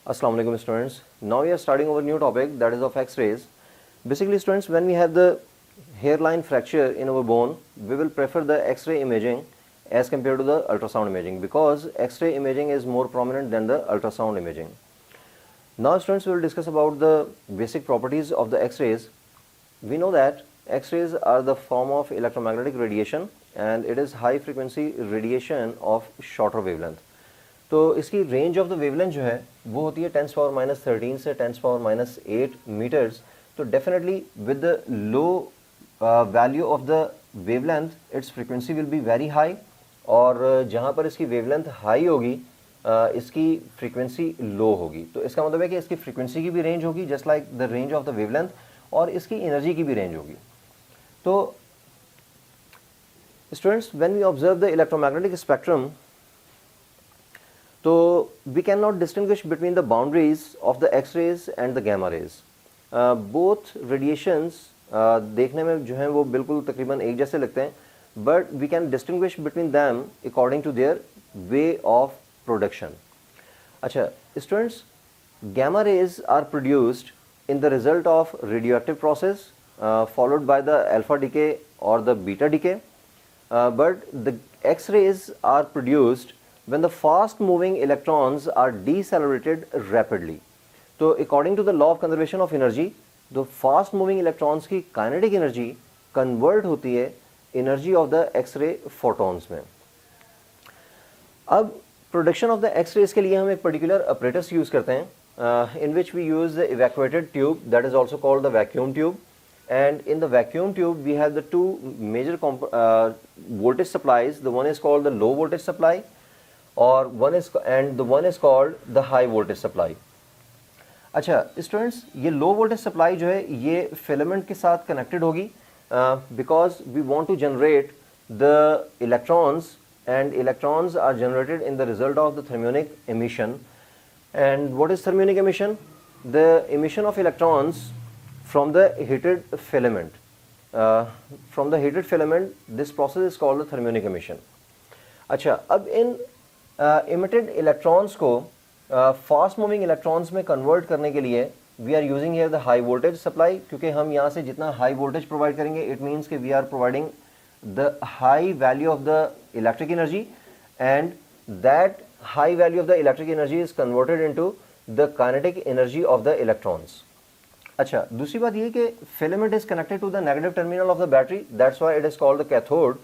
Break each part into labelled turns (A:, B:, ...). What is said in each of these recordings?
A: Assalamu alaikum students. Now we are starting our new topic, that is of X-rays. Basically students, when we have the hairline fracture in our bone, we will prefer the X-ray imaging as compared to the ultrasound imaging, because X-ray imaging is more prominent than the ultrasound imaging. Now students, we will discuss about the basic properties of the X-rays. We know that X-rays are the form of electromagnetic radiation and it is high frequency radiation of shorter wavelength. तो इसकी range of the wavelength जो है वो होती है 10⁻³ से 10⁻8 metres. तो definitely with the low value of the wavelength it's frequency will be very high, और जहाँ पर इसकी वेवलेंथ हाई होगी इसकी फ्रीक्वेंसी लो होगी. तो इसका मतलब है कि इसकी फ्रीक्वेंसी की भी रेंज होगी just like the range of the wavelength, और इसकी एनर्जी की भी रेंज होगी. तो students, when we observe the electromagnetic spectrum, तो we cannot distinguish between the boundaries of the X-rays and the gamma rays. Both radiations देखने में जो हैं वो बिल्कुल तकरीबन एक जैसे लगते हैं, but we can distinguish between them according to their way of production. अच्छा students, gamma rays are produced in the result of radioactive process followed by the alpha decay or the beta decay, but the X-rays are produced when the fast moving electrons are decelerated rapidly. तो according to the law of conservation of energy, the fast moving electrons की kinetic energy convert होती है energy of the X-ray photons में. अब production of the X-rays के लिए हम एक particular apparatus use करते हैं in which we use the evacuated tube, that is also called the vacuum tube. And in the vacuum tube we have the two major voltage supplies. The one is called the low voltage supply, और the one is called the high voltage supply. अच्छा students, ये low voltage supply जो है ये filament के साथ connected होगी because we want to generate the electrons, and electrons are generated in the result of the thermionic emission. And what is thermionic emission? The emission of electrons from the heated filament. From the heated filament this process is called the thermionic emission. अच्छा, अब इन emitted electrons को fast moving electrons में convert करने के लिए we are using here the high voltage supply, क्योंकि हम यहाँ से जितना हाई वोल्टेज प्रोवाइड करेंगे इट मीन्स कि we are providing the high value of the electric energy, and that high value of the electric energy is converted into the kinetic energy of the electrons. अच्छा, दूसरी बात ये कि filament is connected to the negative terminal of the battery, that's why it is called the cathode.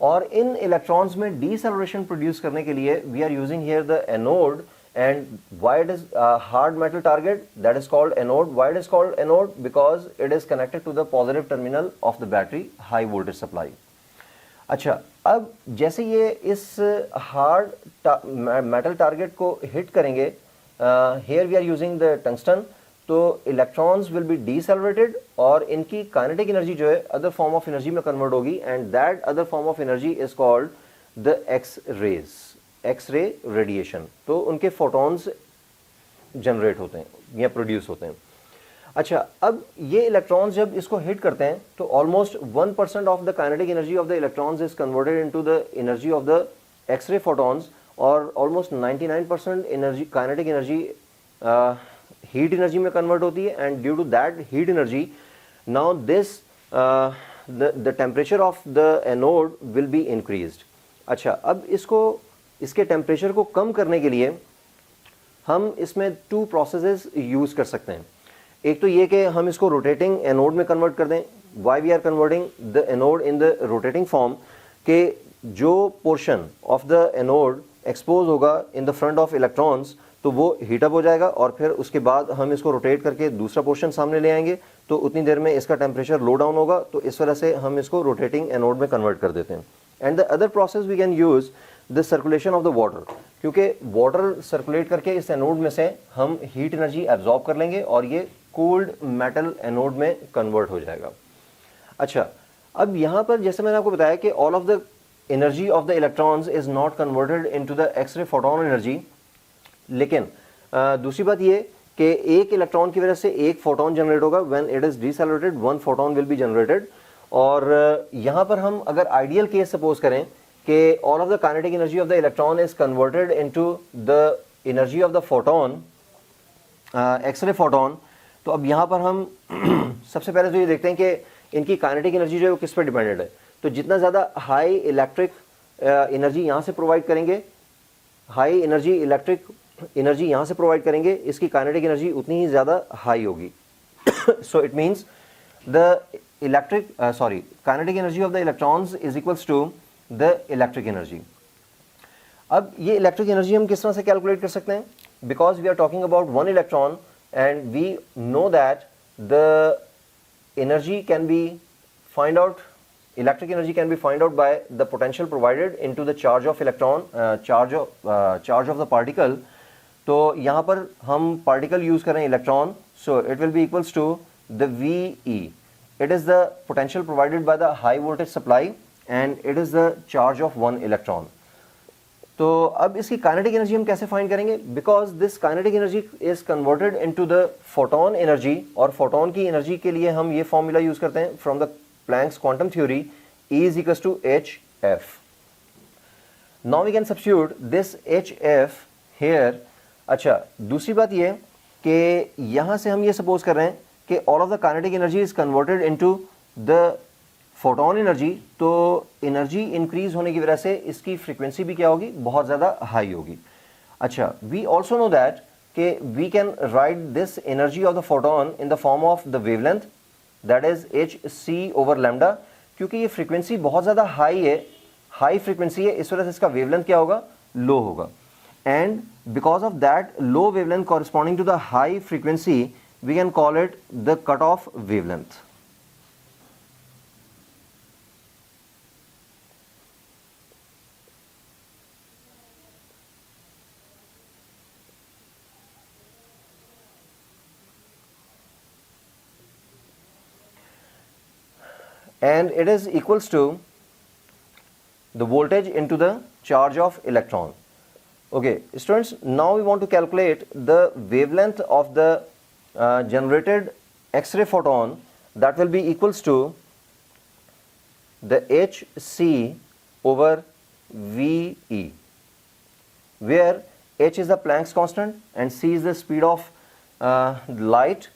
A: और इन electrons में deceleration produce करने के लिए we are using here the anode, and why it is hard metal target, that is called anode. Why it is called anode? Because it is connected to the positive terminal of the battery high voltage supply. अच्छा, अब जैसे ये इस hard metal target को hit करेंगे, here we are using the tungsten, तो electrons will be decelerated और इनकी काइनेटिक एनर्जी जो है अदर फॉर्म ऑफ एनर्जी में कन्वर्ट होगी, and that other form of energy is called the X rays, X ray radiation. तो उनके फोटॉन्स जनरेट होते हैं या प्रोड्यूस होते हैं. अच्छा, अब ये इलेक्ट्रॉन्स जब इसको हिट करते हैं तो almost 1% of the kinetic energy of the electrons is converted into the energy of the X ray photons, और almost 99% energy, kinetic energy heat energy में कन्वर्ट होती है, and due to that heat energy now this the temperature of the anode will be increased. अच्छा, अब इसके temperature को कम करने के लिए हम इसमें टू प्रोसेसेस यूज कर सकते हैं. एक तो ये कि हम इसको रोटेटिंग एनोड में कन्वर्ट कर दें. Why we are converting the anode in the rotating form, के जो portion of the anode expose होगा in the front of electrons तो वो हीटअप हो जाएगा, और फिर उसके बाद हम इसको रोटेट करके दूसरा पोर्शन सामने ले आएंगे, तो उतनी देर में इसका टेम्परेचर लो डाउन होगा. तो इस वजह से हम इसको रोटेटिंग एनोड में कन्वर्ट कर देते हैं. And the other process we can use the circulation of the water, क्योंकि वाटर सर्कुलेट करके इस एनोड में से हम हीट एनर्जी एब्जॉर्ब कर लेंगे और ये कूल्ड मेटल एनोड में कन्वर्ट हो जाएगा. अच्छा, अब यहाँ पर जैसे मैंने आपको बताया कि all of the energy of the electrons is not converted into the X ray photon energy, लेकिन दूसरी बात ये कि एक इलेक्ट्रॉन की वजह से एक फोटोन जनरेट होगा. When it is decelerated one photon will be generated. और यहाँ पर हम अगर आइडियल केस सपोज करें कि all of the kinetic energy of the electron is converted into the energy of the photon, x ray photon, तो अब यहाँ पर हम सबसे पहले तो ये देखते हैं कि इनकी काइनेटिक एनर्जी जो है वो किस पर डिपेंडेंट है। तो जितना ज़्यादा हाई इलेक्ट्रिक एनर्जी यहाँ से प्रोवाइड करेंगे, हाई एनर्जी इलेक्ट्रिक एनर्जी यहाँ से प्रोवाइड करेंगे, इसकी काइनेटिक एनर्जी उतनी ही ज़्यादा हाई होगी। So it means the kinetic energy of the electrons is equals to the electric energy. अब ये इलेक्ट्रिक एनर्जी हम किस तरह से कैलकुलेट कर सकते हैं, because we are talking about one electron and we know that the energy can be find out, electric energy can be find out by the potential provided into the charge of electron, charge of the particle। तो यहाँ पर हम particle use कर रहे हैं electron, so it will be equals to the VE, it is the potential provided by the high voltage supply and it is the charge of one electron। तो अब इसकी काइनेटिक एनर्जी हम कैसे find करेंगे, because this kinetic energy is converted into the photon energy, और photon की energy के लिए हम ये फॉर्मूला यूज करते हैं from the Planck's quantum theory, E is equals to HF। Now we can substitute this HF here. अच्छा, दूसरी बात ये कि यहाँ से हम ये सपोज कर रहे हैं कि all of the kinetic energy is converted into the photon energy, तो एनर्जी इंक्रीज होने की वजह से इसकी फ्रीक्वेंसी भी क्या होगी, बहुत ज़्यादा हाई होगी। अच्छा, वी ऑल्सो नो दैट कि we can write this energy of the photon in the form of the wavelength, that is HC over lambda. क्योंकि ये फ्रीक्वेंसी बहुत ज़्यादा हाई है, हाई फ्रीक्वेंसी है, इस वजह से इसका वेवलेंथ क्या होगा, लो होगा। And because of that low wavelength corresponding to the high frequency we can call it the cut off wavelength. And it is equals to the voltage into the charge of electron. Okay, students, now we want to calculate the wavelength of the generated X-ray photon, that will be equals to the HC over VE, where H is the Planck's constant and C is the speed of light,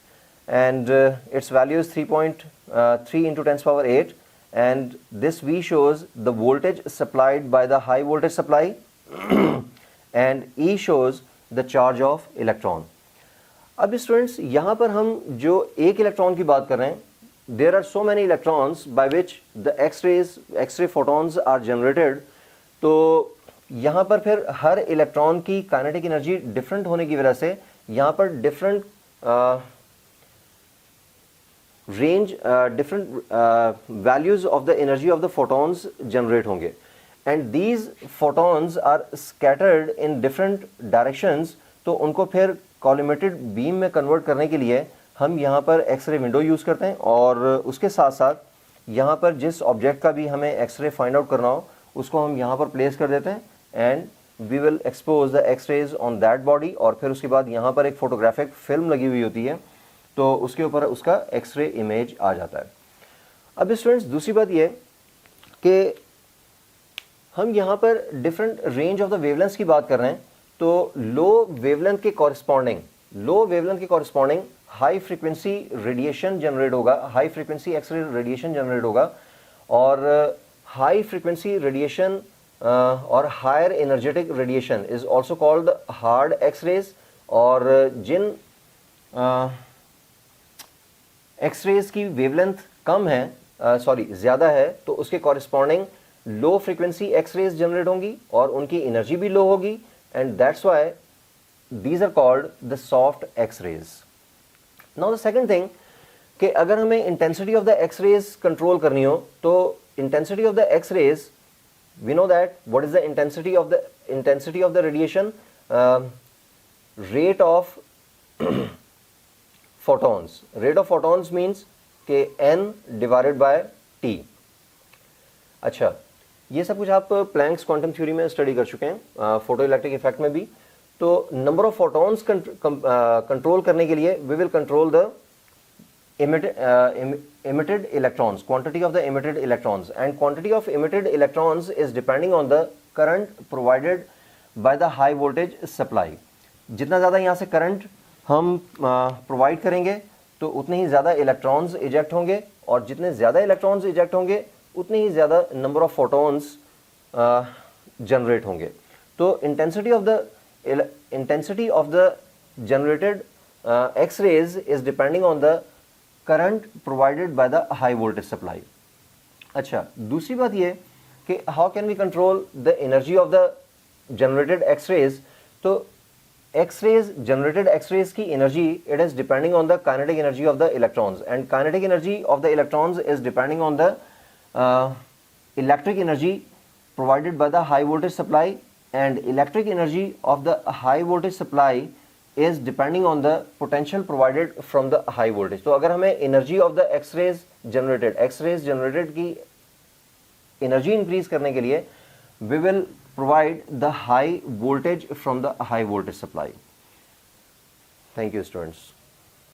A: and its value is 3.3 into 10 power 8, and this V shows the voltage supplied by the high voltage supply and E shows the charge of electron। अब students, यहाँ पर हम जो एक electron की बात कर रहे हैं, there are so many electrons by which the X-ray photons are generated। तो यहाँ पर फिर हर इलेक्ट्रॉन की काइनेटिक एनर्जी डिफरेंट होने की वजह से यहाँ पर different range, different values of the energy of the photons generate होंगे, and these photons are scattered in different directions। तो उनको फिर collimated beam में convert करने के लिए हम यहाँ पर एक्सरे विंडो यूज़ करते हैं, और उसके साथ साथ यहाँ पर जिस ऑब्जेक्ट का भी हमें एक्सरे फाइंड आउट करना हो उसको हम यहाँ पर प्लेस कर देते हैं, and we will expose the X rays on that body. और फिर उसके बाद यहाँ पर एक फोटोग्राफिक फिल्म लगी हुई होती है, तो उसके ऊपर उसका एक्सरे इमेज आ जाता है। अब स्टूडेंट्स, दूसरी बात ये कि हम यहाँ पर different range of the wavelengths की बात कर रहे हैं। तो लो वेवलेंथ के corresponding high frequency radiation generate होगा, high frequency X ray radiation generate होगा, और हाई फ्रीक्वेंसी रेडिएशन और higher energetic radiation is also called hard X rays. और जिन एक्सरेज की वेवलेंथ कम है, ज़्यादा है, तो उसके corresponding low frequency X rays generate होंगी और उनकी एनर्जी भी लो होगी, and that's why these are called the soft X rays. Now the second thing कि अगर हमें intensity of the X rays control करनी हो, तो intensity of the X rays, we know that what is the intensity of the radiation, rate of photons। rate of photons means के n divided by t। अच्छा, ये सब कुछ आप प्लैंक्स क्वांटम थ्योरी में स्टडी कर चुके हैं, फोटो इलेक्ट्रिक इफेक्ट में भी। तो नंबर ऑफ फोटॉन्स कंट्रोल करने के लिए we will control the emitted electrons, quantity of the emitted electrons, and quantity of emitted electrons is depending on the current provided by the high voltage supply। जितना ज़्यादा यहाँ से current हम provide करेंगे तो उतने ही ज़्यादा इलेक्ट्रॉन्स इजेक्ट होंगे, और जितने ज़्यादा इलेक्ट्रॉन्स इजेक्ट होंगे उतने ही ज़्यादा नंबर ऑफ फोटॉन्स जनरेट होंगे। तो intensity of the generated X rays is depending on the current provided by the high voltage supply. अच्छा, दूसरी बात ये कि how can we control the energy of the generated X rays. तो एक्स-रेज, जनरेटेड एक्स-रेज की energy, it is depending on the kinetic energy of the electrons, and kinetic energy of the electrons is depending on the electric energy provided by the high voltage supply, and electric energy of the high voltage supply is depending on the potential provided from the high voltage। तो अगर हमें energy of the x-rays generated की energy increase करने के लिए we will provide the high voltage from the high voltage supply। Thank you students।